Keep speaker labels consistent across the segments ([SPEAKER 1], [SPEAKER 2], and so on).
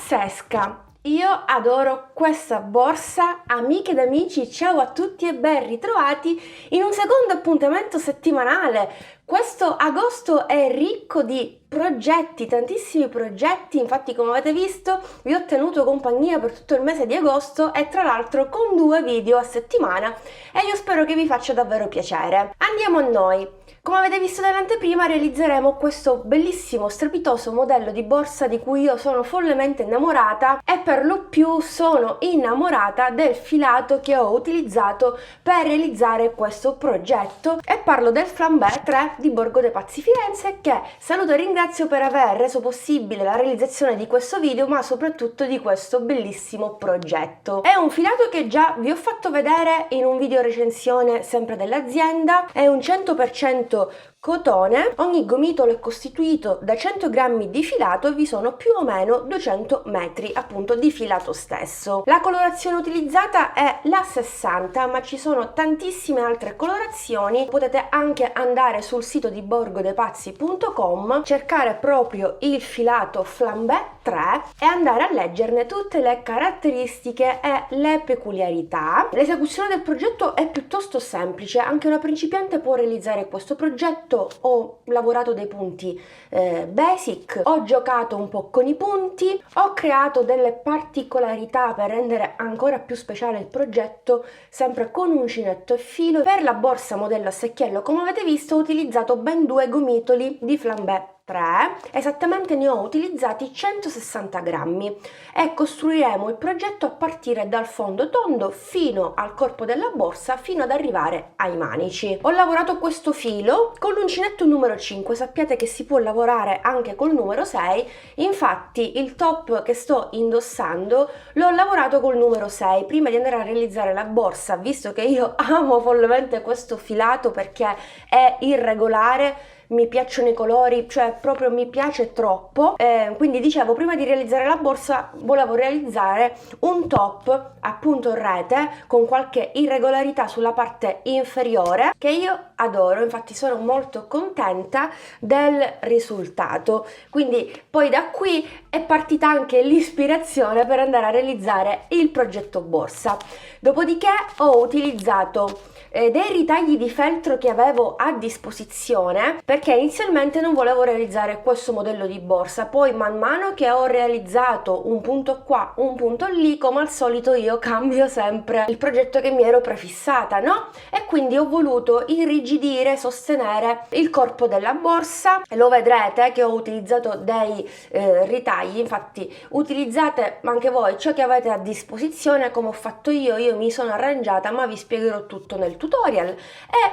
[SPEAKER 1] pazzesca! Io adoro questa borsa. Amiche ed amici, ciao a tutti e ben ritrovati in un secondo appuntamento settimanale. Questo agosto è ricco di progetti, tantissimi progetti, infatti come avete visto vi ho tenuto compagnia per tutto il mese di agosto e tra l'altro con 2 video a settimana e io spero che vi faccia davvero piacere. Andiamo a noi. Come avete visto dall'anteprima realizzeremo questo bellissimo, strepitoso modello di borsa di cui io sono follemente innamorata e per lo più sono innamorata del filato che ho utilizzato per realizzare questo progetto e parlo del Flambé 3 di Borgo dei Pazzi Firenze che saluto e ringrazio per aver reso possibile la realizzazione di questo video ma soprattutto di questo bellissimo progetto. È un filato che già vi ho fatto vedere in un video recensione sempre dell'azienda, è un 100% cotone, ogni gomitolo è costituito da 100 grammi di filato e vi sono più o meno 200 metri appunto di filato stesso. La colorazione utilizzata è la 60 ma ci sono tantissime altre colorazioni, potete anche andare sul sito di borgodepazzi.com, cercare proprio il filato Flambé 3 e andare a leggerne tutte le caratteristiche e le peculiarità. L'esecuzione del progetto è piuttosto semplice, anche una principiante può realizzare questo progetto. Ho lavorato dei punti basic, ho giocato un po' con i punti, ho creato delle particolarità per rendere ancora più speciale il progetto, sempre con uncinetto e filo. Per la borsa modello a secchiello, come avete visto, ho utilizzato ben 2 gomitoli di Flambé 3, esattamente ne ho utilizzati 160 grammi e costruiremo il progetto a partire dal fondo tondo fino al corpo della borsa fino ad arrivare ai manici. Ho lavorato questo filo con l'uncinetto numero 5, sappiate che si può lavorare anche col numero 6, infatti il top che sto indossando l'ho lavorato col numero 6 prima di andare a realizzare la borsa, visto che io amo follemente questo filato perché è irregolare, mi piacciono i colori, cioè proprio mi piace troppo, quindi dicevo prima di realizzare la borsa volevo realizzare un top appunto in rete con qualche irregolarità sulla parte inferiore che io adoro, infatti sono molto contenta del risultato. Quindi poi da qui è partita anche l'ispirazione per andare a realizzare il progetto borsa. Dopodiché ho utilizzato dei ritagli di feltro che avevo a disposizione perché inizialmente non volevo realizzare questo modello di borsa, poi man mano che ho realizzato un punto qua, un punto lì, come al solito io cambio sempre il progetto che mi ero prefissata, no? E quindi ho voluto irrigidire, sostenere il corpo della borsa e lo vedrete che ho utilizzato dei ritagli, infatti utilizzate anche voi ciò che avete a disposizione come ho fatto io mi sono arrangiata ma vi spiegherò tutto nel tutorial. E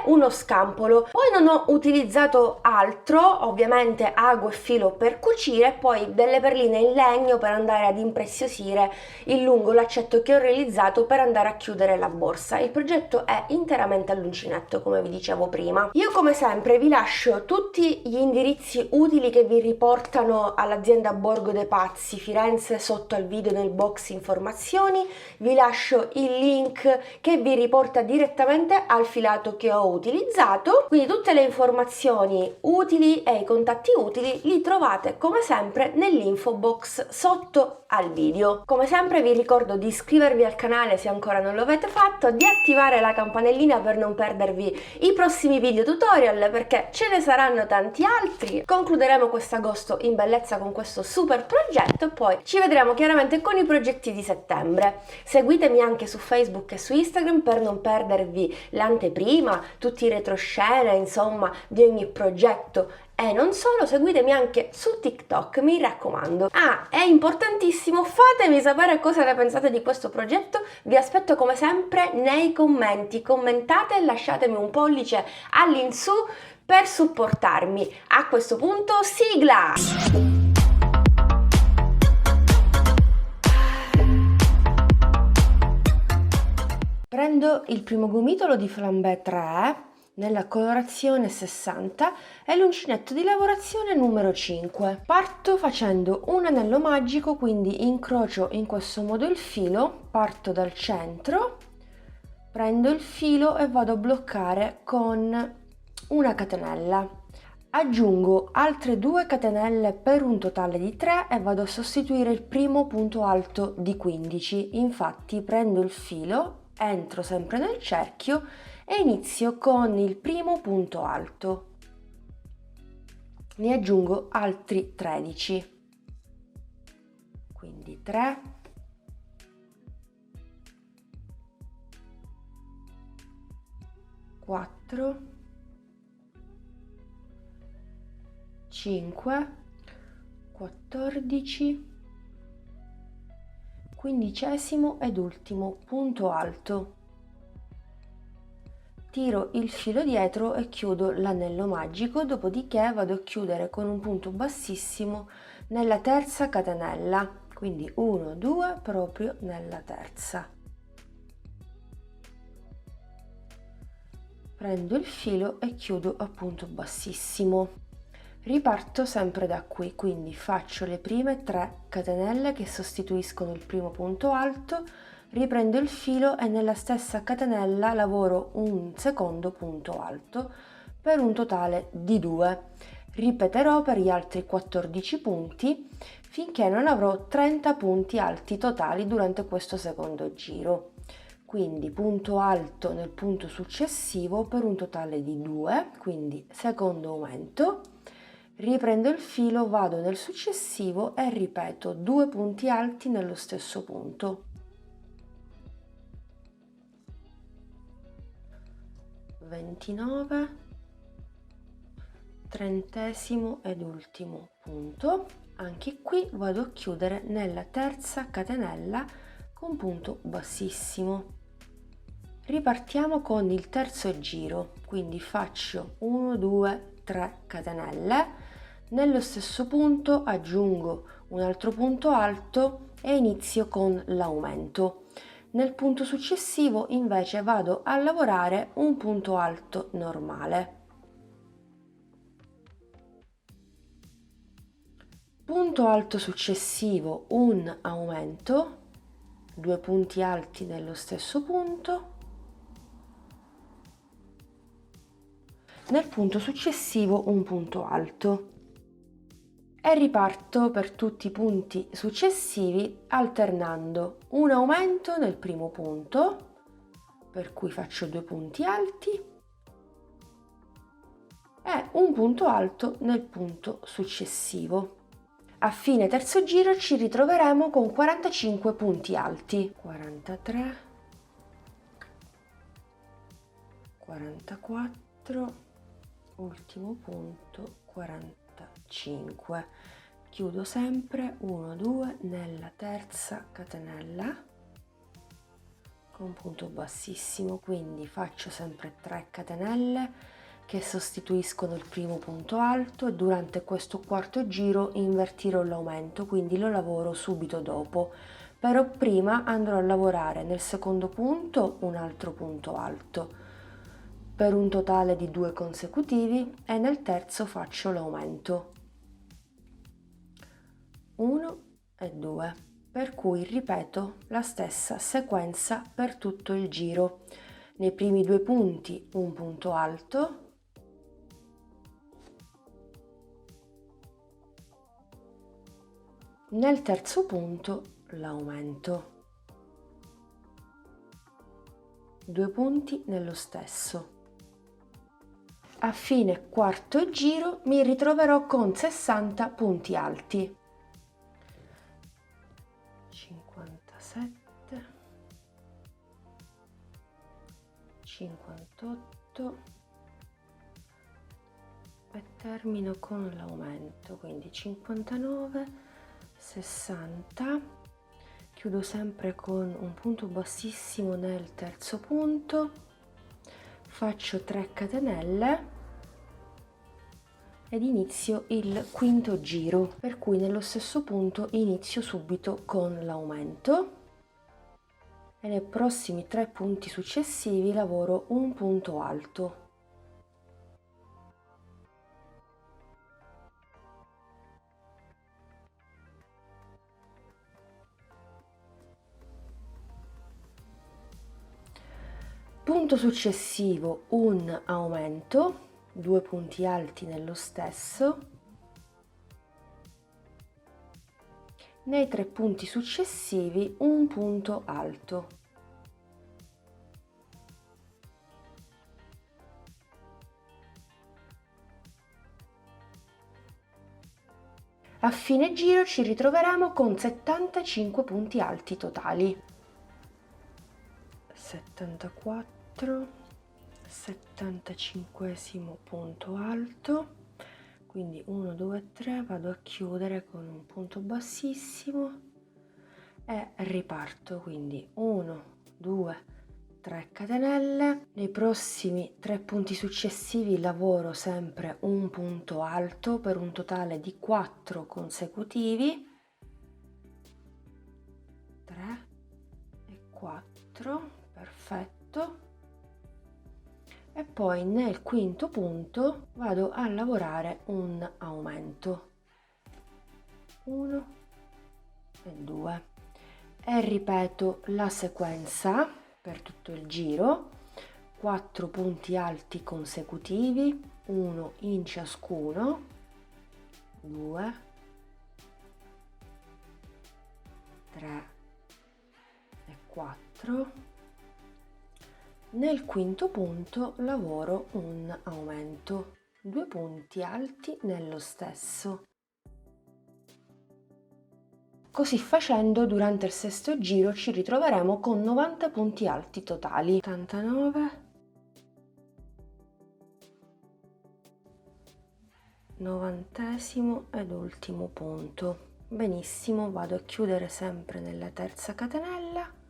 [SPEAKER 1] uno scampolo, poi non ho utilizzato altro, ovviamente ago e filo per cucire, poi delle perline in legno per andare ad impreziosire il lungo laccetto che ho realizzato per andare a chiudere la borsa. Il progetto è interamente all'uncinetto come vi dicevo prima. Io come sempre vi lascio tutti gli indirizzi utili che vi riportano all'azienda Borgo dei Pazzi Firenze sotto al video nel box informazioni, vi lascio il link che vi riporta direttamente al filato che ho utilizzato, quindi tutte le informazioni utili e i contatti utili li trovate come sempre nell'info box sotto al video. Come sempre vi ricordo di iscrivervi al canale se ancora non lo avete fatto, di attivare la campanellina per non perdervi i prossimi video tutorial perché ce ne saranno tanti altri. Concluderemo quest'agosto in bellezza con questo super progetto e poi ci vedremo chiaramente con i progetti di settembre. Seguitemi anche su Facebook e su Instagram per non perdervi l'anteprima, tutti i retroscena, insomma, di ogni progetto. E non solo, seguitemi anche su TikTok, mi raccomando. Ah, è importantissimo, fatemi sapere cosa ne pensate di questo progetto, vi aspetto come sempre nei commenti, commentate e lasciatemi un pollice all'insù per supportarmi. A questo punto, sigla! Prendo il primo gomitolo di Flambé 3 nella colorazione 60 e l'uncinetto di lavorazione numero 5. Parto facendo un anello magico, quindi incrocio in questo modo il filo, parto dal centro, prendo il filo e vado a bloccare con una catenella. Aggiungo altre 2 catenelle per un totale di 3 e vado a sostituire il primo punto alto di 15. Infatti prendo il filo, entro sempre nel cerchio e inizio con il primo punto alto. Ne aggiungo altri 13. Quindi 3, 4, 5, 14, quindicesimo ed ultimo punto alto. Tiro il filo dietro e chiudo l'anello magico, dopodiché vado a chiudere con un punto bassissimo nella terza catenella, quindi 1, 2 proprio nella terza. Prendo il filo e chiudo a punto bassissimo. Riparto sempre da qui, quindi faccio le prime 3 catenelle che sostituiscono il primo punto alto, riprendo il filo e nella stessa catenella lavoro un secondo punto alto per un totale di 2. Ripeterò per gli altri 14 punti finché non avrò 30 punti alti totali durante questo secondo giro. Quindi punto alto nel punto successivo per un totale di 2, quindi secondo aumento. Riprendo il filo, vado nel successivo e ripeto 2 punti alti nello stesso punto. 29, trentesimo ed ultimo punto. Anche qui vado a chiudere nella terza catenella con punto bassissimo. Ripartiamo con il terzo giro, quindi faccio 1, 2, 3 catenelle, nello stesso punto aggiungo un altro punto alto e inizio con l'aumento. Nel punto successivo invece vado a lavorare un punto alto normale. Punto alto successivo, un aumento, 2 punti alti nello stesso punto. Nel punto successivo un punto alto e riparto per tutti i punti successivi alternando un aumento nel primo punto, per cui faccio 2 punti alti, e un punto alto nel punto successivo. A fine terzo giro ci ritroveremo con 45 punti alti. 43, 44, ultimo punto 45. Chiudo sempre 1, 2 nella terza catenella con punto bassissimo, quindi faccio sempre 3 catenelle che sostituiscono il primo punto alto e durante questo quarto giro invertirò l'aumento, quindi lo lavoro subito dopo. Però prima andrò a lavorare nel secondo punto un altro punto alto per un totale di 2 consecutivi e nel terzo faccio l'aumento 1 e 2, per cui ripeto la stessa sequenza per tutto il giro. Nei primi 2 punti un punto alto, nel terzo punto l'aumento, 2 punti nello stesso. A fine quarto giro mi ritroverò con 60 punti alti. 57, 58 e termino con l'aumento, quindi 59, 60. Chiudo sempre con un punto bassissimo nel terzo punto, faccio 3 catenelle ed inizio il quinto giro, per cui nello stesso punto inizio subito con l'aumento e nei prossimi 3 punti successivi lavoro un punto alto. Punto successivo un aumento, 2 punti alti nello stesso, nei 3 punti successivi un punto alto. A fine giro ci ritroveremo con 75 punti alti totali. 74, 75esimo punto alto, quindi 1, 2, 3, vado a chiudere con un punto bassissimo e riparto, quindi 1, 2, 3 catenelle. Nei prossimi 3 punti successivi lavoro sempre un punto alto per un totale di 4 consecutivi, 3 e 4, perfetto. E poi nel quinto punto vado a lavorare un aumento, 1 e 2, e ripeto la sequenza per tutto il giro, 4 punti alti consecutivi, 1 in ciascuno, 2, 3 e 4. Nel quinto punto lavoro un aumento, 2 punti alti nello stesso. Così facendo, durante il sesto giro ci ritroveremo con 90 punti alti totali. 89, 90esimo ed ultimo punto. Benissimo, vado a chiudere sempre nella terza catenella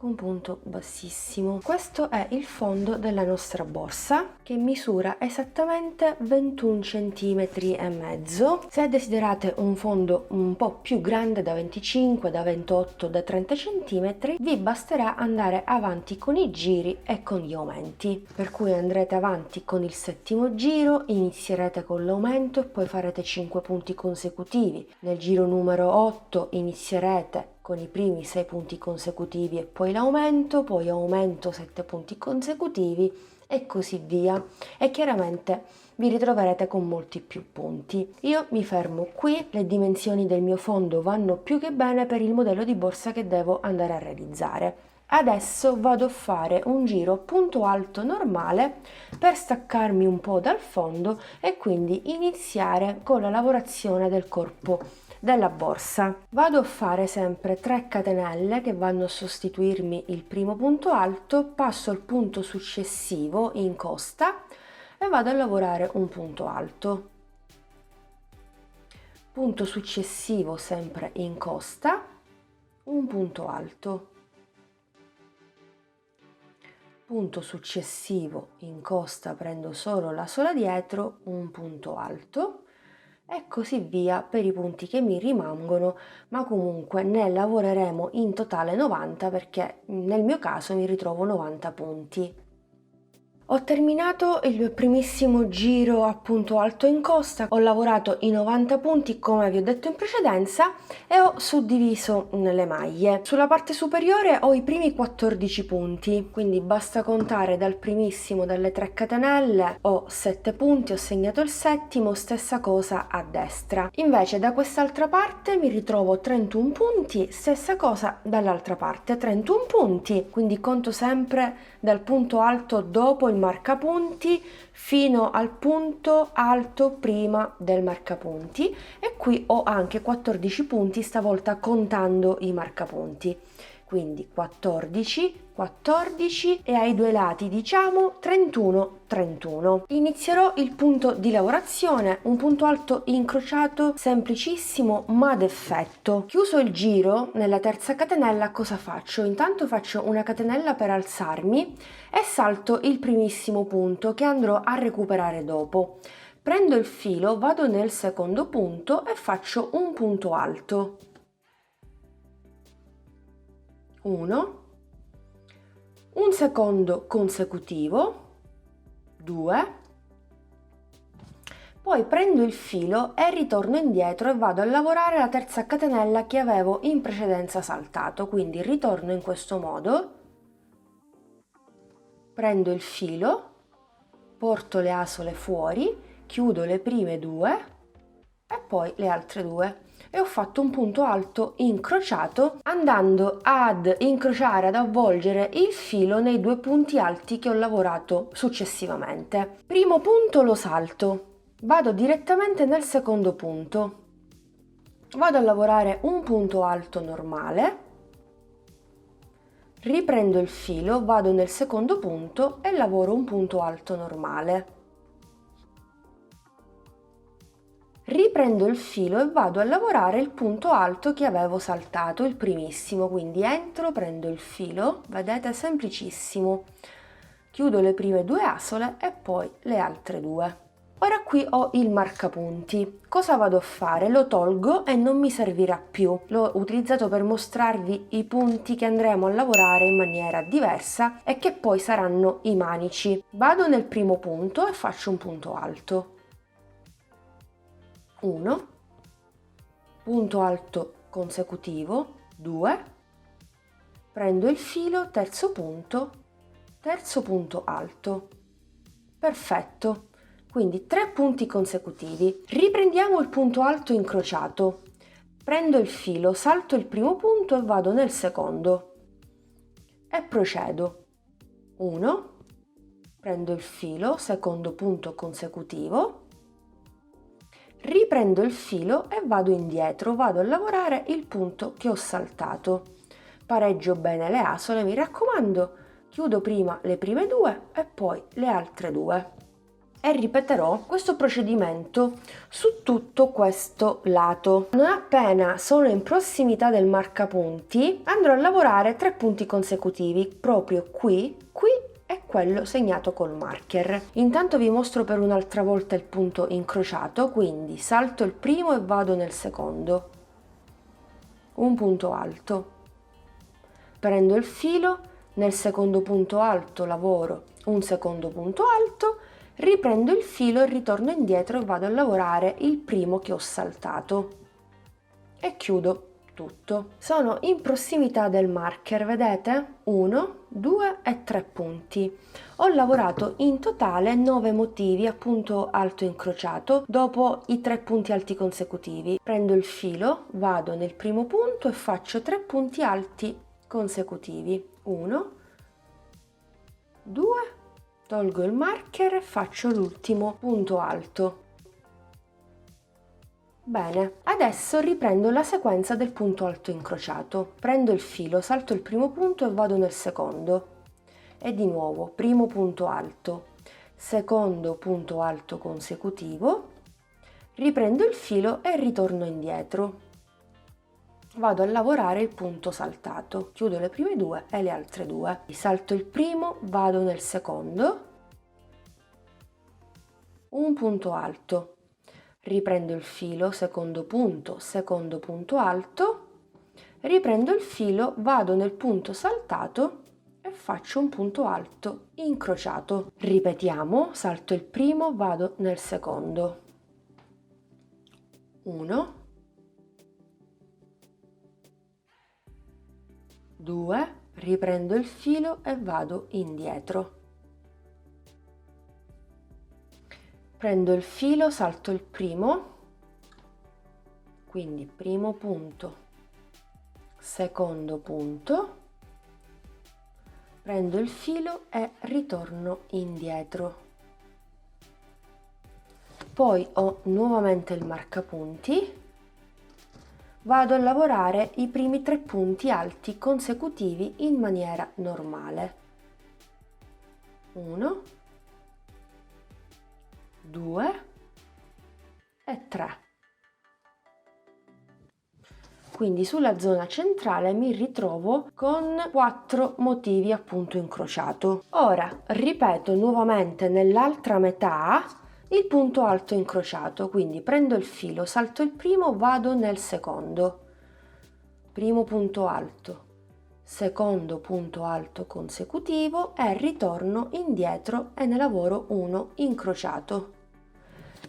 [SPEAKER 1] un punto bassissimo. Questo è il fondo della nostra borsa, che misura esattamente 21 centimetri e mezzo. Se desiderate un fondo un po' più grande, da 25, da 28, da 30 centimetri, vi basterà andare avanti con i giri e con gli aumenti, per cui andrete avanti con il settimo giro, inizierete con l'aumento e poi farete 5 punti consecutivi. Nel giro numero 8 inizierete con i primi 6 punti consecutivi e poi l'aumento, poi aumento 7 punti consecutivi e così via. E chiaramente vi ritroverete con molti più punti. Io mi fermo qui, le dimensioni del mio fondo vanno più che bene per il modello di borsa che devo andare a realizzare. Adesso vado a fare un giro punto alto normale per staccarmi un po' dal fondo e quindi iniziare con la lavorazione del corpo della borsa. Vado a fare sempre 3 catenelle che vanno a sostituirmi il primo punto alto, passo al punto successivo in costa e vado a lavorare un punto alto. Punto successivo sempre in costa, un punto alto. Punto successivo in costa, prendo solo la sola dietro, un punto alto. E così via per i punti che mi rimangono, ma comunque ne lavoreremo in totale 90 perché nel mio caso mi ritrovo 90 punti. Ho terminato il primissimo giro a punto alto in costa, ho lavorato i 90 punti come vi ho detto in precedenza e ho suddiviso le maglie. Sulla parte superiore ho i primi 14 punti, quindi basta contare dal primissimo, dalle 3 catenelle, ho 7 punti, ho segnato il settimo, stessa cosa a destra. Invece da quest'altra parte mi ritrovo 31 punti, stessa cosa dall'altra parte, 31 punti, quindi conto sempre dal punto alto dopo il marcapunti fino al punto alto prima del marcapunti e qui ho anche 14 punti, stavolta contando i marcapunti, quindi 14 14 e ai due lati diciamo 31 31. Inizierò il punto di lavorazione, un punto alto incrociato semplicissimo ma d'effetto. Chiuso il giro, nella terza catenella cosa faccio? Intanto faccio una catenella per alzarmi e salto il primissimo punto che andrò a recuperare dopo. Prendo il filo, vado nel secondo punto e faccio un punto alto. 1, un secondo consecutivo, 2, poi prendo il filo e ritorno indietro e vado a lavorare la terza catenella che avevo in precedenza saltato, quindi ritorno in questo modo, prendo il filo, porto le asole fuori, chiudo le prime due e poi le altre due e ho fatto un punto alto incrociato, andando ad incrociare, ad avvolgere il filo nei due punti alti che ho lavorato successivamente. Primo punto lo salto, vado direttamente nel secondo punto, vado a lavorare un punto alto normale, riprendo il filo, vado nel secondo punto e lavoro un punto alto normale. Riprendo il filo e vado a lavorare il punto alto che avevo saltato, il primissimo, quindi entro, prendo il filo, vedete, semplicissimo, chiudo le prime due asole e poi le altre due. Ora qui ho il marcapunti. Cosa vado a fare? Lo tolgo e non mi servirà più. L'ho utilizzato per mostrarvi i punti che andremo a lavorare in maniera diversa e che poi saranno i manici. Vado nel primo punto e faccio un punto alto. 1, punto alto consecutivo, 2, prendo il filo, terzo punto alto. Perfetto. Quindi 3 punti consecutivi. Riprendiamo il punto alto incrociato. Prendo il filo, salto il primo punto e vado nel secondo. E procedo. 1, prendo il filo, secondo punto consecutivo. Riprendo il filo e vado indietro, vado a lavorare il punto che ho saltato. Pareggio bene le asole, mi raccomando, chiudo prima le prime due e poi le altre due. E ripeterò questo procedimento su tutto questo lato. Non appena sono in prossimità del marcapunti andrò a lavorare 3 punti consecutivi proprio qui e quello segnato col marker. Intanto vi mostro per un'altra volta il punto incrociato, quindi salto il primo e vado nel secondo, un punto alto, prendo il filo, nel secondo punto alto lavoro un secondo punto alto, riprendo il filo e ritorno indietro e vado a lavorare il primo che ho saltato e chiudo tutto. Sono in prossimità del marker, vedete? 1, 2 e 3 punti. Ho lavorato in totale 9 motivi a punto alto incrociato dopo i 3 punti alti consecutivi. Prendo il filo, vado nel primo punto e faccio 3 punti alti consecutivi. 1, 2, tolgo il marker e faccio l'ultimo punto alto. Bene, adesso riprendo la sequenza del punto alto incrociato. Prendo il filo, salto il primo punto e vado nel secondo. E di nuovo, primo punto alto, secondo punto alto consecutivo, riprendo il filo e ritorno indietro. Vado a lavorare il punto saltato, chiudo le prime due e le altre due. Salto il primo, vado nel secondo, un punto alto, riprendo il filo, secondo punto alto, riprendo il filo, vado nel punto saltato e faccio un punto alto incrociato. Ripetiamo, salto il primo, vado nel secondo, 1, 2, riprendo il filo e vado indietro. Prendo il filo, salto il primo, quindi primo punto, secondo punto, prendo il filo e ritorno indietro. Poi ho nuovamente il marcapunti. Vado a lavorare i primi 3 punti alti consecutivi in maniera normale. 1, 2 e 3. Quindi sulla zona centrale mi ritrovo con 4 motivi a punto incrociato. Ora ripeto nuovamente nell'altra metà il punto alto incrociato, quindi prendo il filo, salto il primo, vado nel secondo, primo punto alto, secondo punto alto consecutivo e ritorno indietro e ne lavoro uno incrociato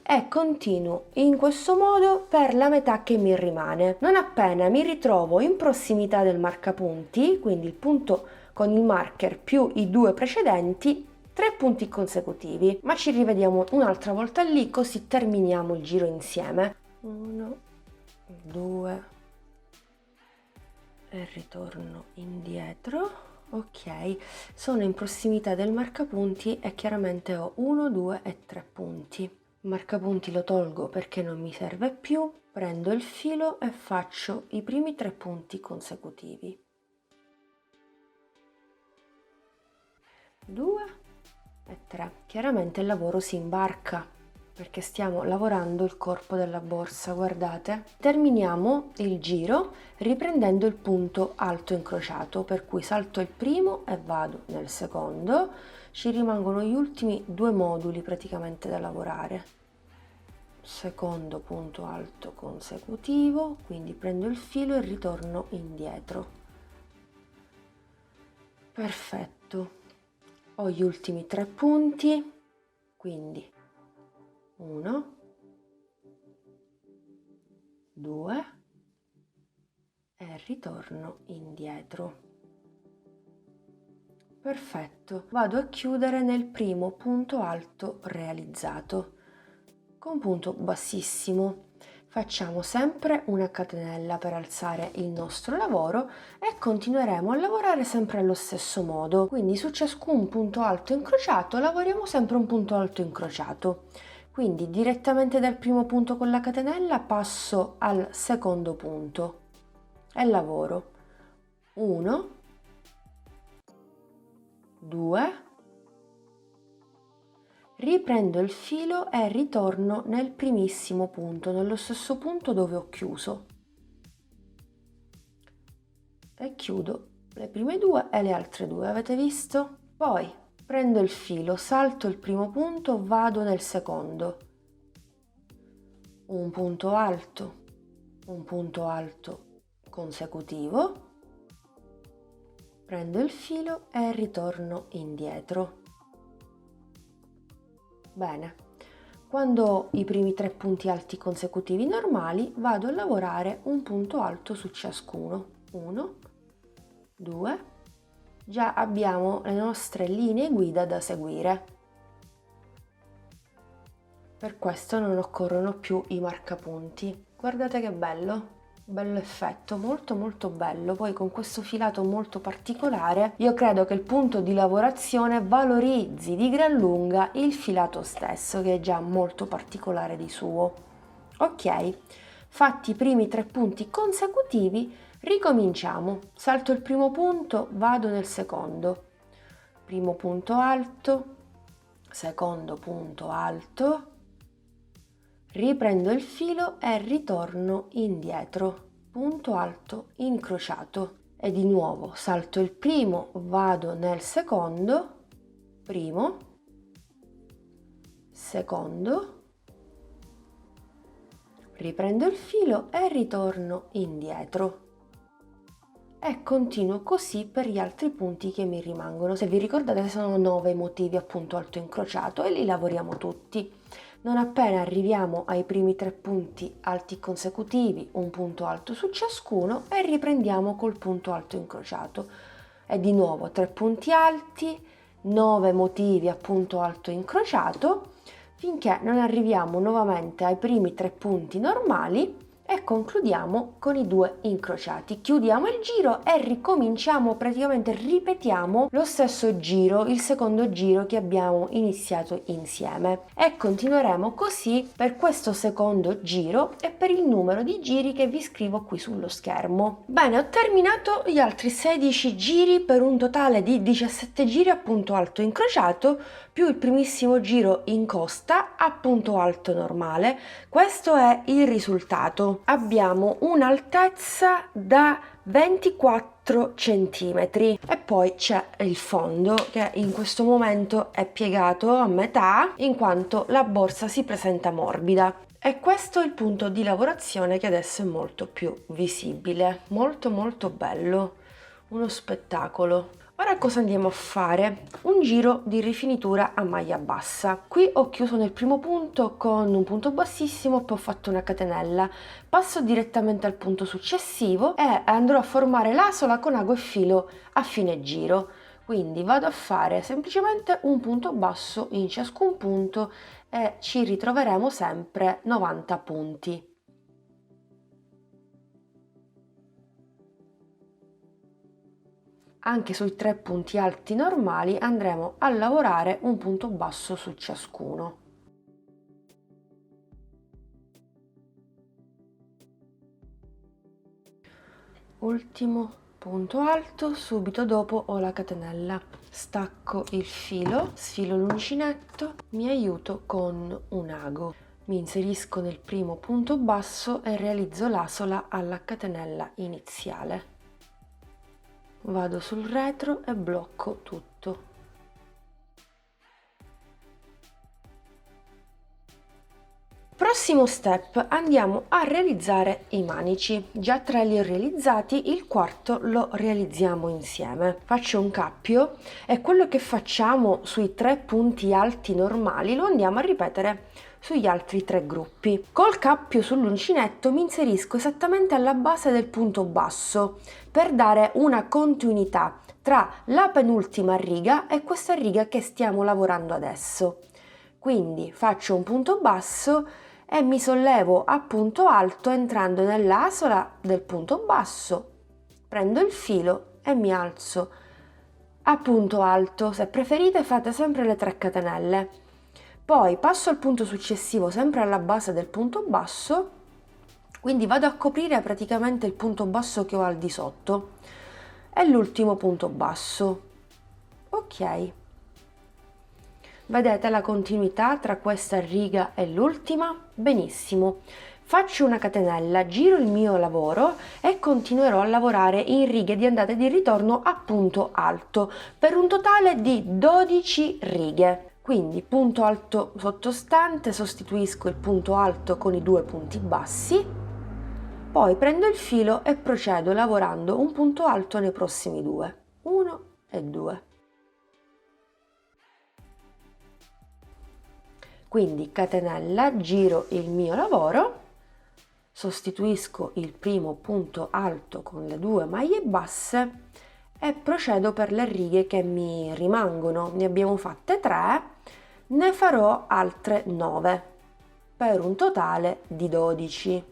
[SPEAKER 1] e continuo in questo modo per la metà che mi rimane. Non appena mi ritrovo in prossimità del marcapunti, quindi il punto con il marker più i 2 precedenti, 3 punti consecutivi, ma ci rivediamo un'altra volta lì così terminiamo il giro insieme. 1, 2 e ritorno indietro. Ok, sono in prossimità del marcapunti e chiaramente ho 1, 2 e 3 punti. Il marcapunti lo tolgo perché non mi serve più, prendo il filo e faccio i primi 3 punti consecutivi. 2 e 3. Chiaramente il lavoro si imbarca perché stiamo lavorando il corpo della borsa, guardate. Terminiamo il giro riprendendo il punto alto incrociato, per cui salto il primo e vado nel secondo. Ci rimangono gli ultimi 2 moduli praticamente da lavorare. Secondo punto alto consecutivo, quindi prendo il filo e ritorno indietro. Perfetto. Ho gli ultimi 3 punti, quindi 1, 2 e ritorno indietro. Perfetto, vado a chiudere nel primo punto alto realizzato con punto bassissimo. Facciamo sempre una catenella per alzare il nostro lavoro e continueremo a lavorare sempre allo stesso modo. Quindi su ciascun punto alto incrociato lavoriamo sempre un punto alto incrociato. Quindi direttamente dal primo punto con la catenella passo al secondo punto e lavoro 1, 2, riprendo il filo e ritorno nel primissimo punto, nello stesso punto dove ho chiuso e chiudo le prime 2 e le altre 2, avete visto? Poi prendo il filo, salto il primo punto, vado nel secondo, un punto alto consecutivo, prendo il filo e ritorno indietro. Bene, quando ho i primi 3 punti alti consecutivi normali vado a lavorare un punto alto su ciascuno. 1, 2, già abbiamo le nostre linee guida da seguire. Per questo non occorrono più i marcapunti. Guardate che bello! Bello effetto, molto molto bello. Poi con questo filato molto particolare io credo che il punto di lavorazione valorizzi di gran lunga il filato stesso, che è già molto particolare di suo. Ok, fatti i primi 3 punti consecutivi, ricominciamo. Salto il primo punto, vado nel secondo, primo punto alto, secondo punto alto, riprendo il filo e ritorno indietro, punto alto incrociato e di nuovo salto il primo, vado nel secondo, primo, secondo, riprendo il filo e ritorno indietro e continuo così per gli altri punti che mi rimangono. Se vi ricordate sono 9 motivi a punto alto incrociato e li lavoriamo tutti. Non appena arriviamo ai primi 3 punti alti consecutivi, un punto alto su ciascuno e riprendiamo col punto alto incrociato. E di nuovo 3 punti alti, 9 motivi a punto alto incrociato, finché non arriviamo nuovamente ai primi 3 punti normali e concludiamo con i 2 incrociati. Chiudiamo il giro e ricominciamo, praticamente ripetiamo lo stesso giro, il secondo giro che abbiamo iniziato insieme, e continueremo così per questo secondo giro e per il numero di giri che vi scrivo qui sullo schermo. Bene, ho terminato gli altri 16 giri per un totale di 17 giri a punto alto incrociato più il primissimo giro in costa a punto alto normale. Questo è il risultato. Abbiamo un'altezza da 24 centimetri e poi c'è il fondo che in questo momento è piegato a metà in quanto la borsa si presenta morbida. E questo è il punto di lavorazione che adesso è molto più visibile, molto molto bello, uno spettacolo. Ora cosa andiamo a fare? Un giro di rifinitura a maglia bassa. Qui ho chiuso nel primo punto con un punto bassissimo, poi ho fatto una catenella. Passo direttamente al punto successivo e andrò a formare l'asola con ago e filo a fine giro. Quindi vado a fare semplicemente un punto basso in ciascun punto e ci ritroveremo sempre 90 punti. Anche sui 3 punti alti normali andremo a lavorare un punto basso su ciascuno. Ultimo punto alto, subito dopo ho la catenella. Stacco il filo, sfilo l'uncinetto, mi aiuto con un ago. Mi inserisco nel primo punto basso e realizzo l'asola alla catenella iniziale. Vado sul retro e blocco tutto. Prossimo step, andiamo a realizzare i manici. Già 3 li ho realizzati, il quarto lo realizziamo insieme. Faccio un cappio e quello che facciamo sui 3 punti alti normali lo andiamo a ripetere sugli altri 3 gruppi. Col cappio sull'uncinetto mi inserisco esattamente alla base del punto basso per dare una continuità tra la penultima riga e questa riga che stiamo lavorando adesso. Quindi faccio un punto basso e mi sollevo a punto alto entrando nell'asola del punto basso, prendo il filo e mi alzo a punto alto. Se preferite fate sempre le 3 catenelle, poi passo al punto successivo sempre alla base del punto basso, quindi vado a coprire praticamente il punto basso che ho al di sotto e l'ultimo punto basso. Ok. Vedete la continuità tra questa riga e l'ultima? Benissimo. Faccio una catenella, giro il mio lavoro e continuerò a lavorare in righe di andata e di ritorno a punto alto per un totale di 12 righe. Quindi punto alto sottostante, sostituisco il punto alto con i 2 punti bassi, poi prendo il filo e procedo lavorando un punto alto nei prossimi 2, 1 e 2. Quindi catenella, giro il mio lavoro, sostituisco il primo punto alto con le 2 maglie basse e procedo per le righe che mi rimangono. Ne abbiamo fatte 3, ne farò altre 9 per un totale di 12.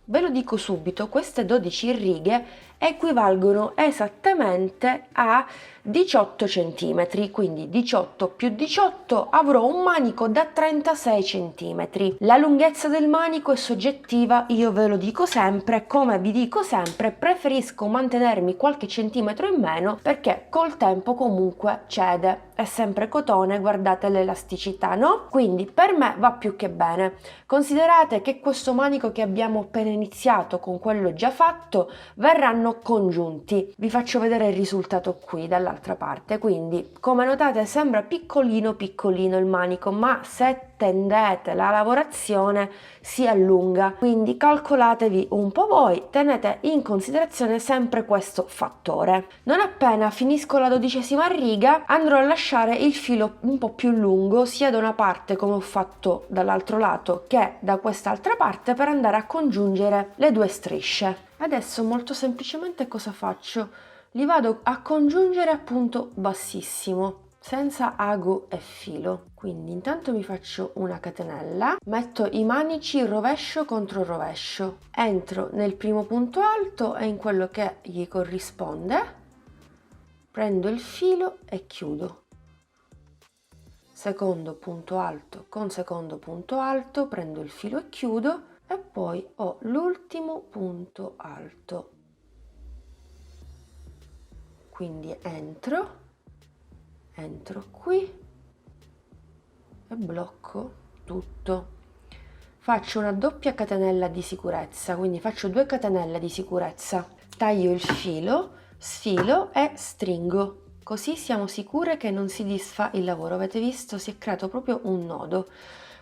[SPEAKER 1] Ve lo dico subito, queste 12 righe equivalgono esattamente a 18 cm, quindi 18 più 18 avrò un manico da 36 cm. La lunghezza del manico è soggettiva, io ve lo dico sempre, come vi dico sempre, preferisco mantenermi qualche centimetro in meno perché col tempo comunque cede, è sempre cotone, guardate l'elasticità, no? Quindi per me va più che bene. Considerate che questo manico che abbiamo appena iniziato con quello già fatto verranno congiunti. Vi faccio vedere il risultato qui dall'altra parte. Quindi come notate sembra piccolino il manico, ma se tendete la lavorazione si allunga, quindi calcolatevi un po' voi, tenete in considerazione sempre questo fattore. Non appena finisco la 12ª riga andrò a lasciare il filo un po' più lungo sia da una parte come ho fatto dall'altro lato che da quest'altra parte per andare a congiungere le 2 strisce. Adesso molto semplicemente cosa faccio? Li vado a congiungere a punto bassissimo, senza ago e filo. Quindi intanto mi faccio una catenella, metto i manici rovescio contro rovescio, entro nel primo punto alto e in quello che gli corrisponde, prendo il filo e chiudo. Secondo punto alto con secondo punto alto, prendo il filo e chiudo e poi ho l'ultimo punto alto. Quindi entro qui e blocco tutto. Faccio una doppia catenella di sicurezza, quindi faccio 2 catenelle di sicurezza, taglio il filo, sfilo e stringo, così siamo sicure che non si disfa il lavoro. Avete visto? Si è creato proprio un nodo.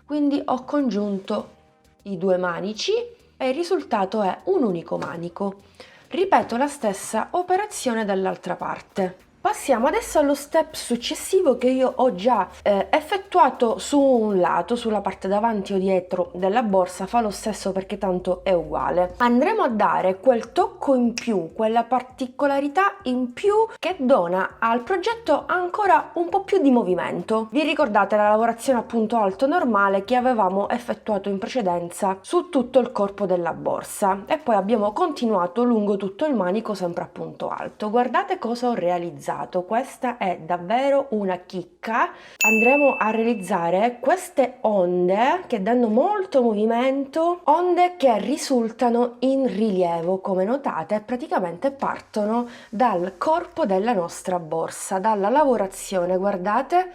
[SPEAKER 1] Quindi ho congiunto i 2 manici e il risultato è un unico manico. Ripeto la stessa operazione dall'altra parte. Passiamo adesso allo step successivo che io ho già effettuato su un lato, sulla parte davanti o dietro della borsa, fa lo stesso perché tanto è uguale. Andremo a dare quel tocco in più, quella particolarità in più che dona al progetto ancora un po' più di movimento. Vi ricordate la lavorazione a punto alto normale che avevamo effettuato in precedenza su tutto il corpo della borsa e poi abbiamo continuato lungo tutto il manico sempre a punto alto. Guardate cosa ho realizzato. Questa è davvero una chicca. Andremo a realizzare queste onde che danno molto movimento, onde che risultano in rilievo, come notate praticamente partono dal corpo della nostra borsa, dalla lavorazione. Guardate,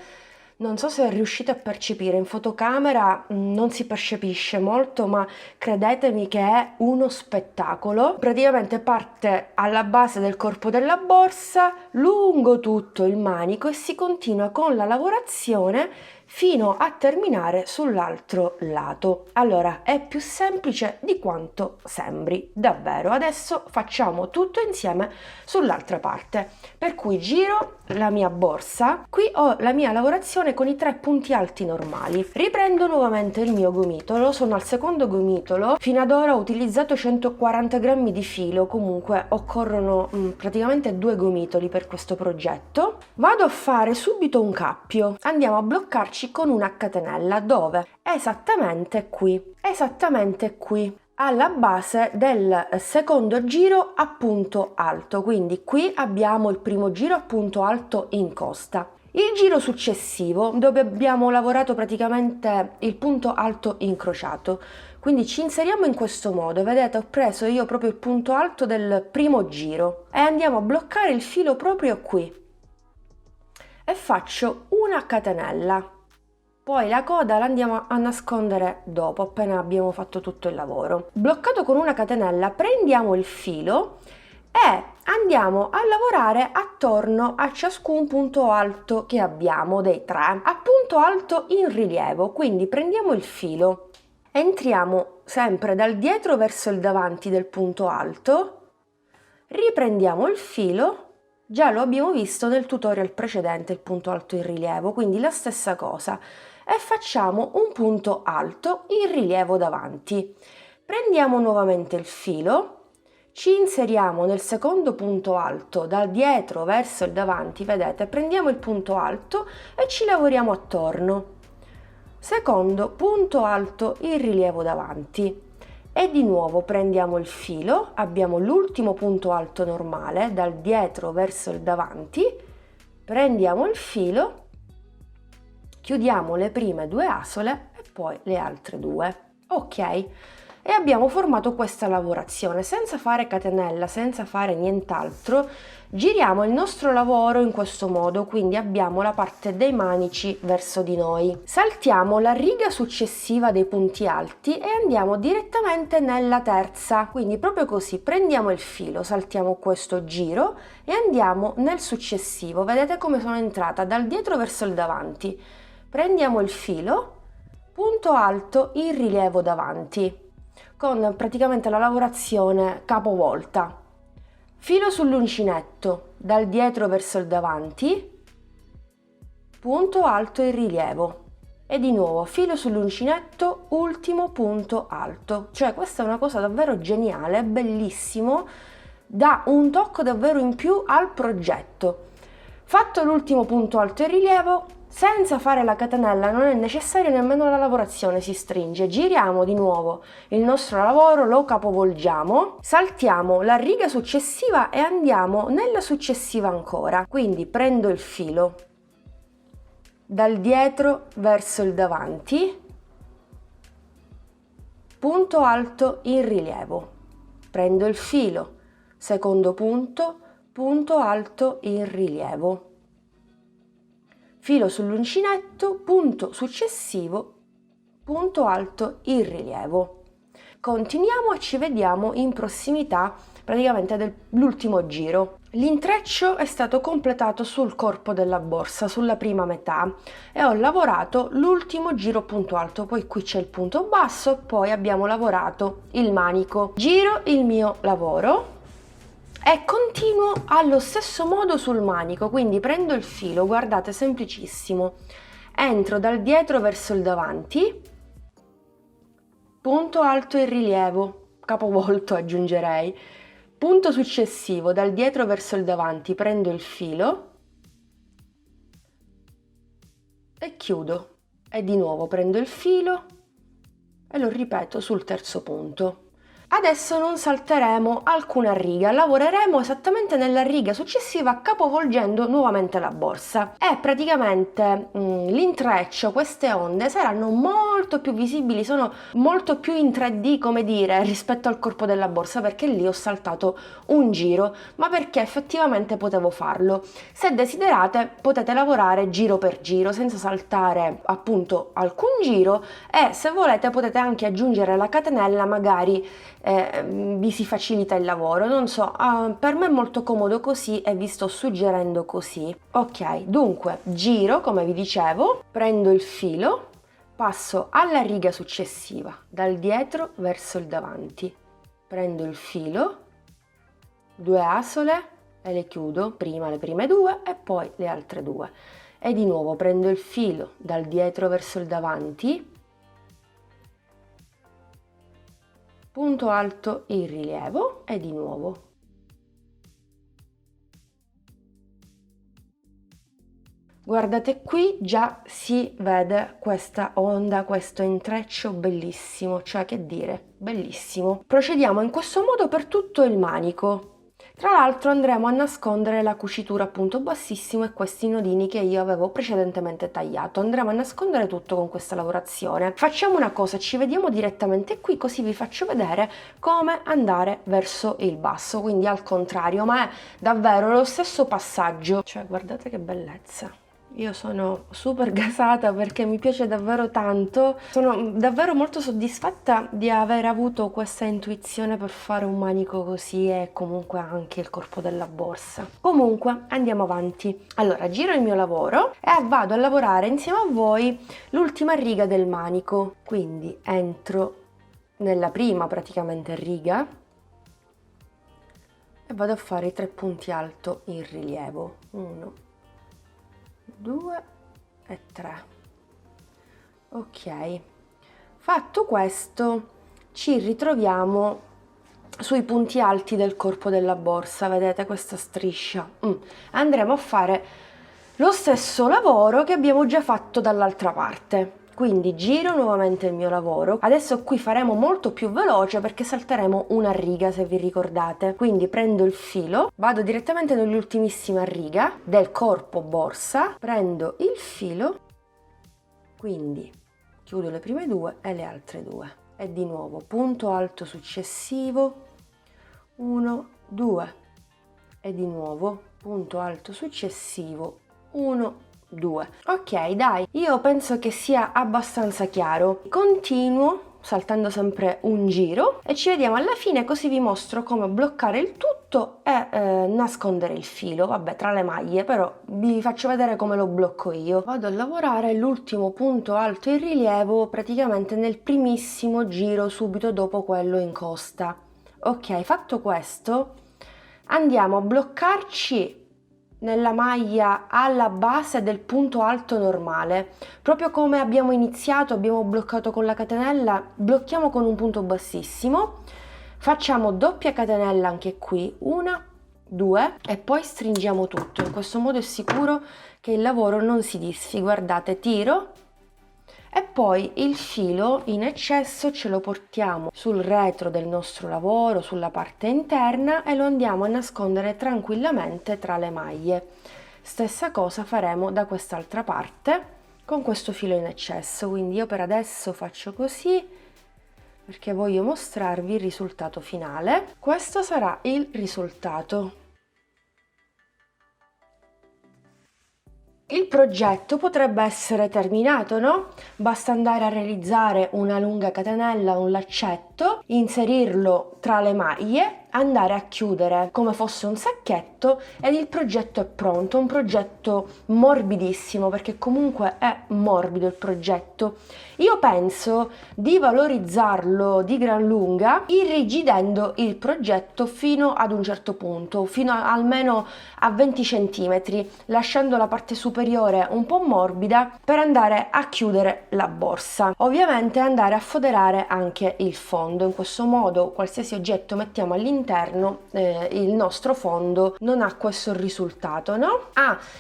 [SPEAKER 1] non so se riuscite a percepire, in fotocamera non si percepisce molto, ma credetemi che è uno spettacolo. Praticamente parte alla base del corpo della borsa, lungo tutto il manico e si continua con la lavorazione fino a terminare sull'altro lato. Allora, è più semplice di quanto sembri, davvero. Adesso facciamo tutto insieme sull'altra parte, per cui giro la mia borsa. Qui ho la mia lavorazione con i 3 punti alti normali. Riprendo nuovamente il mio gomitolo, sono al secondo gomitolo. Fino ad ora ho utilizzato 140 grammi di filo, comunque occorrono praticamente 2 gomitoli per questo progetto. Vado a fare subito un cappio, andiamo a bloccarci con una catenella, dove? Esattamente qui, alla base del secondo giro a punto alto. Quindi qui abbiamo il primo giro a punto alto in costa. Il giro successivo, dove abbiamo lavorato praticamente il punto alto incrociato, quindi ci inseriamo in questo modo. Vedete, ho preso io proprio il punto alto del primo giro e andiamo a bloccare il filo proprio qui e faccio una catenella. Poi la coda la andiamo a nascondere dopo, appena abbiamo fatto tutto il lavoro. Bloccato con una catenella, prendiamo il filo e andiamo a lavorare attorno a ciascun punto alto che abbiamo dei 3, a punto alto in rilievo. Quindi prendiamo il filo, entriamo sempre dal dietro verso il davanti del punto alto, riprendiamo il filo. Già lo abbiamo visto nel tutorial precedente, il punto alto in rilievo, quindi la stessa cosa, e facciamo un punto alto in rilievo davanti. Prendiamo nuovamente il filo, ci inseriamo nel secondo punto alto dal dietro verso il davanti, vedete, prendiamo il punto alto e ci lavoriamo attorno. Secondo punto alto in rilievo davanti. E di nuovo prendiamo il filo, abbiamo l'ultimo punto alto normale dal dietro verso il davanti, prendiamo il filo, chiudiamo le prime 2 asole e poi le altre 2. Ok, e abbiamo formato questa lavorazione senza fare catenella, senza fare nient'altro. Giriamo il nostro lavoro in questo modo, quindi abbiamo la parte dei manici verso di noi. Saltiamo la riga successiva dei punti alti e andiamo direttamente nella terza, quindi proprio così, prendiamo il filo, saltiamo questo giro e andiamo nel successivo. Vedete come sono entrata dal dietro verso il davanti. Prendiamo il filo, punto alto in rilievo davanti, con praticamente la lavorazione capovolta. Filo sull'uncinetto, dal dietro verso il davanti, punto alto in rilievo. E di nuovo filo sull'uncinetto, ultimo punto alto. Cioè questa è una cosa davvero geniale, bellissimo, dà un tocco davvero in più al progetto. Fatto l'ultimo punto alto in rilievo, senza fare la catenella non è necessaria nemmeno la lavorazione, si stringe. Giriamo di nuovo il nostro lavoro, lo capovolgiamo, saltiamo la riga successiva e andiamo nella successiva ancora. Quindi prendo il filo dal dietro verso il davanti, punto alto in rilievo, prendo il filo, secondo punto, punto alto in rilievo, filo sull'uncinetto, punto successivo, punto alto in rilievo. Continuiamo e ci vediamo in prossimità praticamente dell'ultimo giro. L'intreccio è stato completato sul corpo della borsa, sulla prima metà, e ho lavorato l'ultimo giro punto alto, poi qui c'è il punto basso, poi abbiamo lavorato il manico. Giro il mio lavoro e continuo allo stesso modo sul manico, quindi prendo il filo, guardate, semplicissimo, entro dal dietro verso il davanti, punto alto in rilievo, capovolto aggiungerei, punto successivo dal dietro verso il davanti, prendo il filo e chiudo, e di nuovo prendo il filo e lo ripeto sul terzo punto. Adesso non salteremo alcuna riga, lavoreremo esattamente nella riga successiva capovolgendo nuovamente la borsa e praticamente l'intreccio, queste onde saranno molto più visibili, sono molto più in 3D, come dire, rispetto al corpo della borsa, perché lì ho saltato un giro, ma perché effettivamente potevo farlo. Se desiderate potete lavorare giro per giro senza saltare appunto alcun giro, e se volete potete anche aggiungere la catenella, magari vi si facilita il lavoro, non so, per me è molto comodo così e vi sto suggerendo così. Ok, dunque giro come vi dicevo, prendo il filo, passo alla riga successiva dal dietro verso il davanti, prendo il filo, 2 asole e le chiudo, prima le prime 2 e poi le altre 2, e di nuovo prendo il filo dal dietro verso il davanti, punto alto in rilievo e di nuovo. Guardate qui, già si vede questa onda, questo intreccio bellissimo, cioè che dire, bellissimo. Procediamo in questo modo per tutto il manico. Tra l'altro andremo a nascondere la cucitura a punto bassissimo e questi nodini che io avevo precedentemente tagliato. Andremo a nascondere tutto con questa lavorazione. Facciamo una cosa, ci vediamo direttamente qui, così vi faccio vedere come andare verso il basso, quindi al contrario, ma è davvero lo stesso passaggio. Cioè, guardate che bellezza. Io sono super gasata perché mi piace davvero tanto, sono davvero molto soddisfatta di aver avuto questa intuizione per fare un manico così, e comunque anche il corpo della borsa. Comunque andiamo avanti. Allora giro il mio lavoro e vado a lavorare insieme a voi l'ultima riga del manico, quindi entro nella prima praticamente riga e vado a fare i 3 punti alto in rilievo, 1, 2 e 3. Ok, fatto questo ci ritroviamo sui punti alti del corpo della borsa, vedete questa striscia. Andremo a fare lo stesso lavoro che abbiamo già fatto dall'altra parte, quindi giro nuovamente il mio lavoro. Adesso qui faremo molto più veloce perché salteremo una riga, se vi ricordate. Quindi prendo il filo, vado direttamente nell'ultimissima riga del corpo borsa, prendo il filo, quindi chiudo le prime 2 e le altre 2 e di nuovo punto alto successivo, 1, 2 e di nuovo punto alto successivo, 1, 2. Ok, dai, io penso che sia abbastanza chiaro. Continuo saltando sempre un giro e ci vediamo alla fine, così vi mostro come bloccare il tutto e nascondere il filo, vabbè, tra le maglie, però vi faccio vedere come lo blocco io. Vado a lavorare l'ultimo punto alto in rilievo praticamente nel primissimo giro, subito dopo quello in costa. Ok, fatto questo andiamo a bloccarci nella maglia alla base del punto alto normale, proprio come abbiamo iniziato, abbiamo bloccato con la catenella, blocchiamo con un punto bassissimo, facciamo doppia catenella anche qui, 1, 2 e poi stringiamo tutto. In questo modo è sicuro che il lavoro non si disfi. Guardate, tiro e poi il filo in eccesso ce lo portiamo sul retro del nostro lavoro, sulla parte interna, e lo andiamo a nascondere tranquillamente tra le maglie. Stessa cosa faremo da quest'altra parte con questo filo in eccesso, quindi io per adesso faccio così perché voglio mostrarvi il risultato finale. Questo sarà il risultato. Il progetto potrebbe essere terminato, no? Basta andare a realizzare una lunga catenella, un laccetto, inserirlo tra le maglie, andare a chiudere come fosse un sacchetto ed il progetto è pronto, un progetto morbidissimo, perché comunque è morbido il progetto. Io penso di valorizzarlo di gran lunga irrigidendo il progetto fino ad un certo punto, fino almeno a 20 cm, lasciando la parte superiore un po' morbida per andare a chiudere la borsa. Ovviamente andare a foderare anche il fondo, in questo modo qualsiasi oggetto mettiamo all'interno, il nostro fondo non ha questo risultato, no?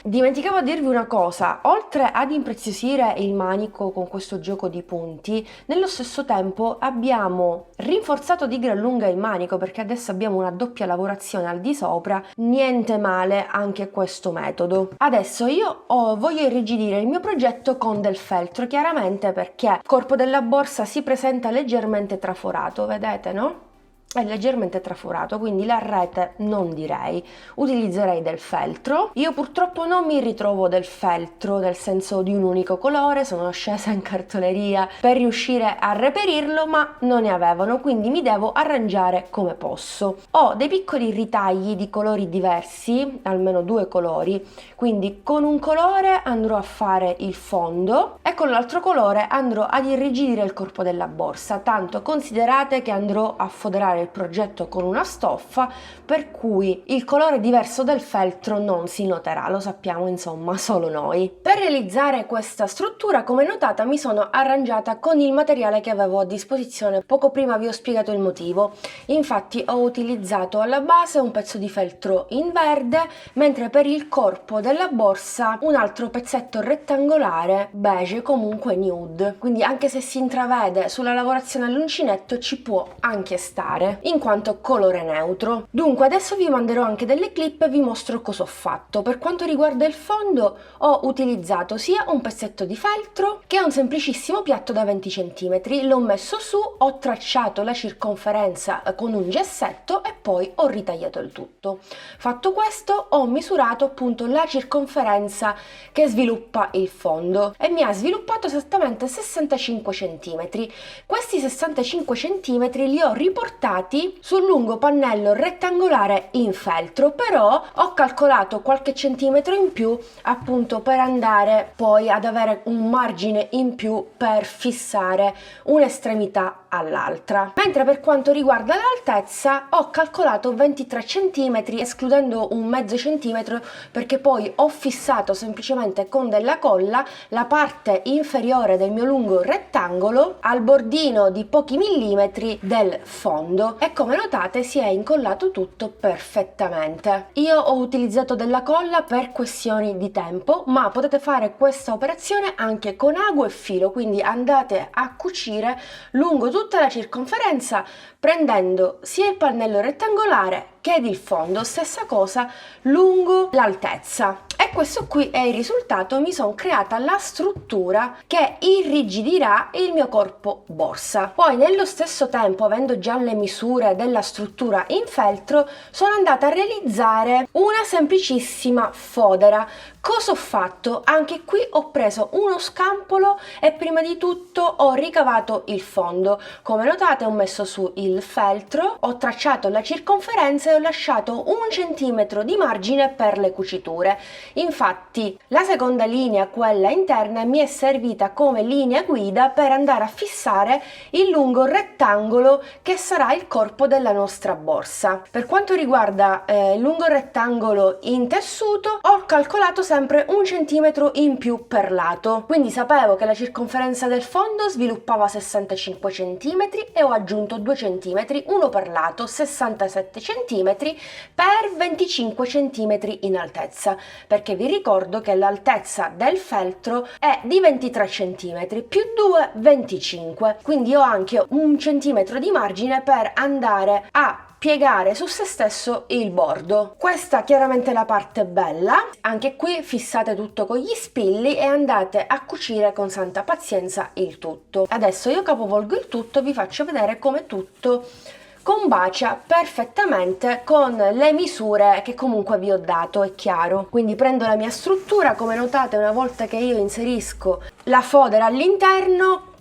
[SPEAKER 1] Dimenticavo di dirvi una cosa: oltre ad impreziosire il manico con questo gioco di punti, nello stesso tempo abbiamo rinforzato di gran lunga il manico, perché adesso abbiamo una doppia lavorazione al di sopra. Niente male anche questo metodo. Adesso io voglio irrigidire il mio progetto con del feltro, chiaramente perché il corpo della borsa si presenta leggermente traforato, vedete, no? È leggermente traforato, quindi la rete non direi, utilizzerei del feltro. Io purtroppo non mi ritrovo del feltro nel senso di un unico colore, sono scesa in cartoleria per riuscire a reperirlo, ma non ne avevano, quindi mi devo arrangiare come posso. Ho dei piccoli ritagli di colori diversi, almeno 2 colori, quindi con un colore andrò a fare il fondo e con l'altro colore andrò ad irrigidire il corpo della borsa, tanto considerate che andrò a foderare il progetto con una stoffa, per cui il colore diverso del feltro non si noterà, lo sappiamo insomma solo noi. Per realizzare questa struttura, come notate, mi sono arrangiata con il materiale che avevo a disposizione. Poco prima vi ho spiegato il motivo. Infatti ho utilizzato alla base un pezzo di feltro in verde, mentre per il corpo della borsa un altro pezzetto rettangolare beige, comunque nude, quindi anche se si intravede sulla lavorazione all'uncinetto ci può anche stare in quanto colore neutro. Dunque adesso vi manderò anche delle clip e vi mostro cosa ho fatto. Per quanto riguarda il fondo, ho utilizzato sia un pezzetto di feltro che un semplicissimo piatto da 20 cm, l'ho messo su, ho tracciato la circonferenza con un gessetto e poi ho ritagliato il tutto. Fatto questo, ho misurato appunto la circonferenza che sviluppa il fondo e mi ha sviluppato esattamente 65 cm. Questi 65 cm li ho riportati sul lungo pannello rettangolare in feltro, però ho calcolato qualche centimetro in più appunto per andare poi ad avere un margine in più per fissare un'estremità all'altra. Mentre per quanto riguarda l'altezza ho calcolato 23 cm, escludendo un mezzo centimetro perché poi ho fissato semplicemente con della colla la parte inferiore del mio lungo rettangolo al bordino di pochi millimetri del fondo e come notate si è incollato tutto perfettamente. Io ho utilizzato della colla per questioni di tempo, ma potete fare questa operazione anche con ago e filo, quindi andate a cucire lungo tutta la circonferenza prendendo sia il pannello rettangolare che il fondo, stessa cosa lungo l'altezza. E questo qui è il risultato. Mi sono creata la struttura che irrigidirà il mio corpo borsa. Poi nello stesso tempo, avendo già le misure della struttura in feltro, sono andata a realizzare una semplicissima fodera. Cosa ho fatto? Anche qui ho preso uno scampolo e prima di tutto ho ricavato il fondo. Come notate ho messo su il feltro, ho tracciato la circonferenza e ho lasciato 1 centimetro di margine per le cuciture. Infatti la seconda linea, quella interna, mi è servita come linea guida per andare a fissare il lungo rettangolo che sarà il corpo della nostra borsa. Per quanto riguarda il lungo rettangolo in tessuto, ho calcolato sempre 1 centimetro in più per lato, quindi sapevo che la circonferenza del fondo sviluppava 65 cm e ho aggiunto 2 cm, uno per lato, 67 cm per 25 cm in altezza, perché vi ricordo che l'altezza del feltro è di 23 cm più 2 25, quindi ho anche 1 centimetro di margine per andare a piegare su se stesso il bordo. Questa chiaramente è la parte bella. Anche qui fissate tutto con gli spilli e andate a cucire con santa pazienza il tutto. Adesso io capovolgo il tutto e vi faccio vedere come tutto combacia perfettamente con le misure che comunque vi ho dato, è chiaro. Quindi prendo la mia struttura, come notate una volta che io inserisco la fodera all'interno,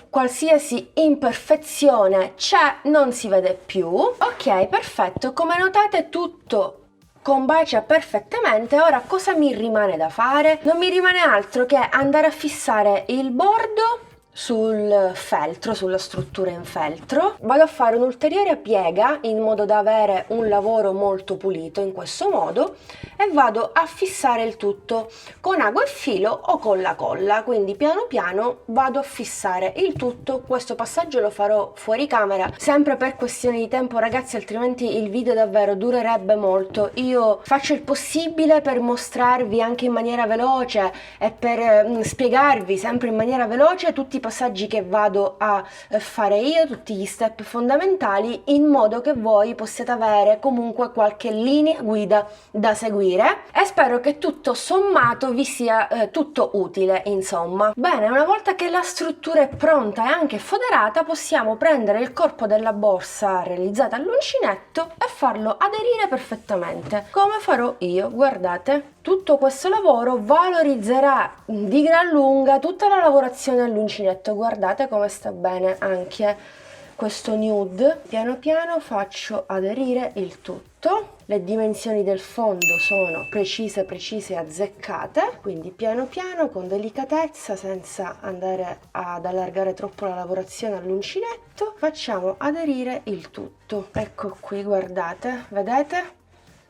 [SPEAKER 1] qualsiasi imperfezione c'è, non si vede più. Ok, perfetto, come notate tutto combacia perfettamente. Ora cosa mi rimane da fare? Non mi rimane altro che andare a fissare il bordo sul feltro, sulla struttura in feltro. Vado a fare un'ulteriore piega in modo da avere un lavoro molto pulito in questo modo e vado a fissare il tutto con ago e filo o con la colla, quindi piano piano vado a fissare il tutto. Questo passaggio lo farò fuori camera sempre per questione di tempo, ragazzi, altrimenti il video davvero durerebbe molto. Io faccio il possibile per mostrarvi anche in maniera veloce e per spiegarvi sempre in maniera veloce tutti i passaggi che vado a fare io, tutti gli step fondamentali, in modo che voi possiate avere comunque qualche linea guida da seguire e spero che tutto sommato vi sia tutto utile, insomma. Bene, una volta che la struttura è pronta e anche foderata, possiamo prendere il corpo della borsa realizzata all'uncinetto e farlo aderire perfettamente, come farò io. Guardate, tutto questo lavoro valorizzerà di gran lunga tutta la lavorazione all'uncinetto. Guardate come sta bene anche questo nude. Piano piano faccio aderire il tutto. Le dimensioni del fondo sono precise e azzeccate, quindi piano piano, con delicatezza, senza andare ad allargare troppo la lavorazione all'uncinetto, facciamo aderire il tutto. Ecco qui, guardate, vedete?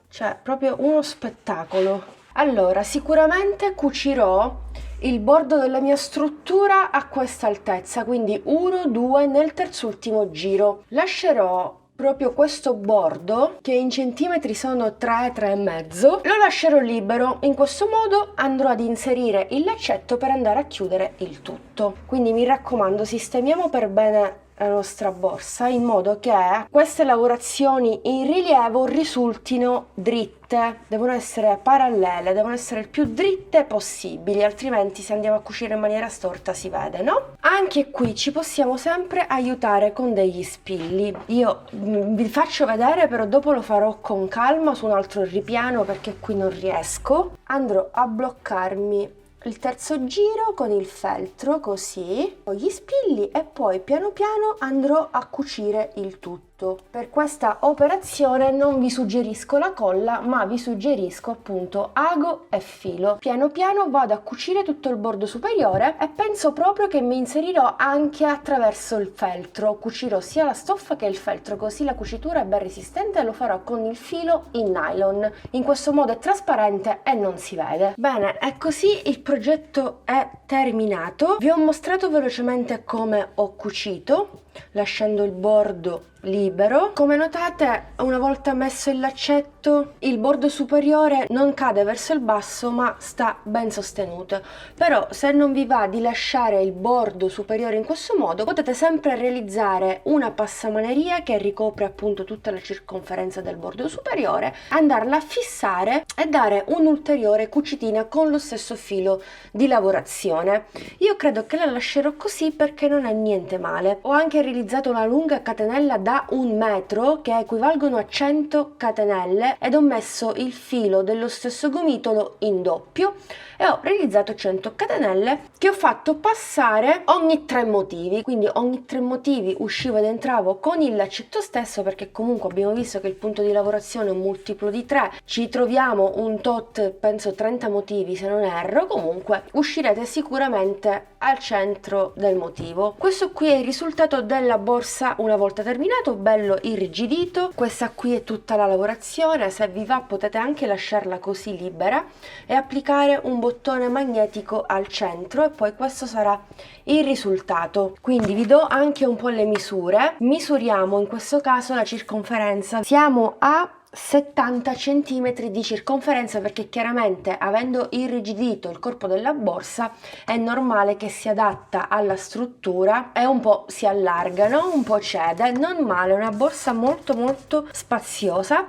[SPEAKER 1] C'è proprio uno spettacolo. Allora, sicuramente cucirò il bordo della mia struttura a questa altezza, quindi 1, 2 nel terzultimo giro. Lascerò proprio questo bordo, che in centimetri sono 3, 3,5, lo lascerò libero. In questo modo andrò ad inserire il laccetto per andare a chiudere il tutto. Quindi mi raccomando, sistemiamo per bene la nostra borsa in modo che queste lavorazioni in rilievo risultino dritte, devono essere parallele, devono essere il più dritte possibili, altrimenti se andiamo a cucire in maniera storta si vede, no? Anche qui ci possiamo sempre aiutare con degli spilli. Io vi faccio vedere, però dopo lo farò con calma su un altro ripiano perché qui non riesco. Andrò a bloccarmi il terzo giro con il feltro, così, con gli spilli, e poi piano piano andrò a cucire il tutto. Per questa operazione non vi suggerisco la colla, ma vi suggerisco appunto ago e filo. Piano piano vado a cucire tutto il bordo superiore e penso proprio che mi inserirò anche attraverso il feltro. Cucirò sia la stoffa che il feltro, così la cucitura è ben resistente, e lo farò con il filo in nylon. In questo modo è trasparente e non si vede. Bene, e così il progetto è terminato. Vi ho mostrato velocemente come ho cucito, lasciando il bordo libero. Come notate, una volta messo il laccetto, il bordo superiore non cade verso il basso ma sta ben sostenuto. Però se non vi va di lasciare il bordo superiore in questo modo, potete sempre realizzare una passamaneria che ricopre appunto tutta la circonferenza del bordo superiore, andarla a fissare e dare un'ulteriore cucitina con lo stesso filo di lavorazione. Io credo che la lascerò così perché non è niente male. Ho anche realizzato una lunga catenella da 1 metro che equivalgono a 100 catenelle ed ho messo il filo dello stesso gomitolo in doppio e ho realizzato 100 catenelle che ho fatto passare ogni 3 motivi, quindi ogni 3 motivi uscivo ed entravo con il laccetto stesso, perché comunque abbiamo visto che il punto di lavorazione è un multiplo di 3, ci troviamo un tot, penso 30 motivi se non erro, comunque uscirete sicuramente al centro del motivo. Questo qui è il risultato della borsa una volta terminato, bello irrigidito. Questa qui è tutta la lavorazione, se vi va potete anche lasciarla così libera e applicare un bottone magnetico al centro e poi questo sarà il risultato. Quindi vi do anche un po' le misure. Misuriamo in questo caso la circonferenza, siamo a 70 cm di circonferenza, perché chiaramente avendo irrigidito il corpo della borsa è normale che si adatta alla struttura e un po' si allarga, no? Un po' cede, non male, una borsa molto spaziosa.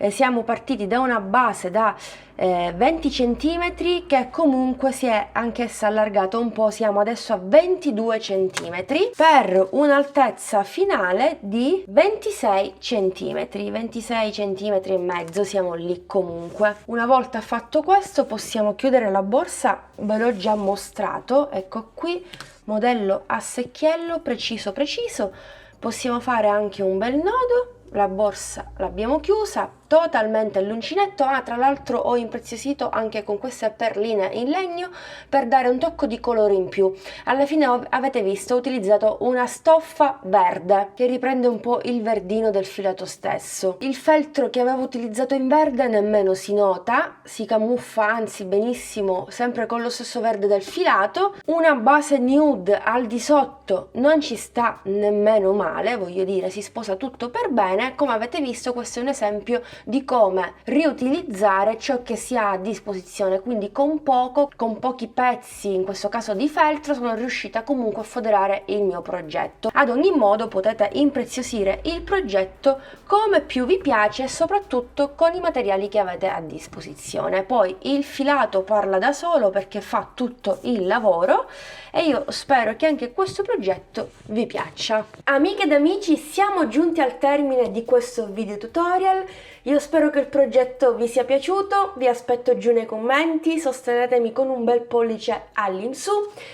[SPEAKER 1] Siamo partiti da una base da 20 cm che comunque si è anch'essa allargata un po', siamo adesso a 22 cm per un'altezza finale di 26 cm 2,5 m, siamo lì comunque. Una volta fatto questo possiamo chiudere la borsa, ve l'ho già mostrato, ecco qui, modello a secchiello preciso preciso. Possiamo fare anche un bel nodo, la borsa l'abbiamo chiusa totalmente all'uncinetto. Tra l'altro ho impreziosito anche con queste perline in legno per dare un tocco di colore in più. Alla fine avete visto, ho utilizzato una stoffa verde che riprende un po' il verdino del filato stesso. Il feltro che avevo utilizzato in verde nemmeno si nota, si camuffa anzi benissimo sempre con lo stesso verde del filato. Una base nude al di sotto non ci sta nemmeno male, voglio dire, si sposa tutto per bene. Come avete visto, questo è un esempio di come riutilizzare ciò che si ha a disposizione, quindi con pochi pezzi, in questo caso di feltro, sono riuscita comunque a foderare il mio progetto. Ad ogni modo potete impreziosire il progetto come più vi piace e soprattutto con i materiali che avete a disposizione. Poi il filato parla da solo perché fa tutto il lavoro e io spero che anche questo progetto vi piaccia. Amiche ed amici, siamo giunti al termine di questo video tutorial. Io spero che il progetto vi sia piaciuto, vi aspetto giù nei commenti, sostenetemi con un bel pollice all'insù.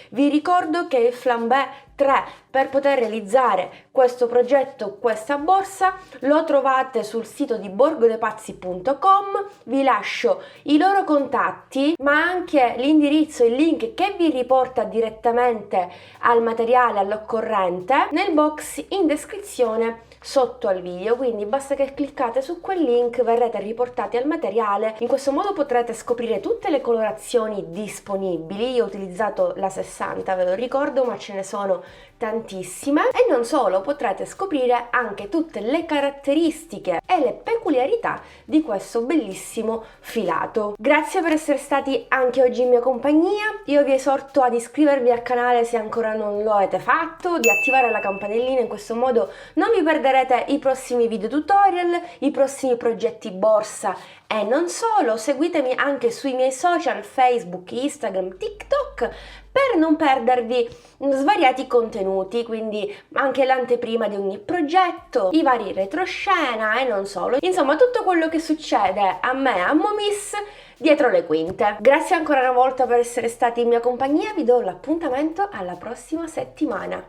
[SPEAKER 1] Vi ricordo che il flambé 3 per poter realizzare questo progetto, questa borsa, lo trovate sul sito di borgodepazzi.com. vi lascio i loro contatti ma anche l'indirizzo, il link che vi riporta direttamente al materiale, all'occorrente, nel box in descrizione sotto al video, quindi basta che cliccate su quel link, verrete riportati al materiale. In questo modo potrete scoprire tutte le colorazioni disponibili. Io ho utilizzato la 60, ve lo ricordo, ma ce ne sono tantissime, e non solo, potrete scoprire anche tutte le caratteristiche e le peculiarità di questo bellissimo filato. Grazie per essere stati anche oggi in mia compagnia. Io vi esorto ad iscrivervi al canale se ancora non lo avete fatto, di attivare la campanellina, in questo modo non vi perderete i prossimi video tutorial, i prossimi progetti borsa e non solo. Seguitemi anche sui miei social Facebook, Instagram, TikTok per non perdervi svariati contenuti, quindi anche l'anteprima di ogni progetto, i vari retroscena e non solo. Insomma, tutto quello che succede a me, a Momiss, dietro le quinte. Grazie ancora una volta per essere stati in mia compagnia, vi do l'appuntamento alla prossima settimana.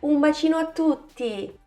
[SPEAKER 1] Un bacino a tutti!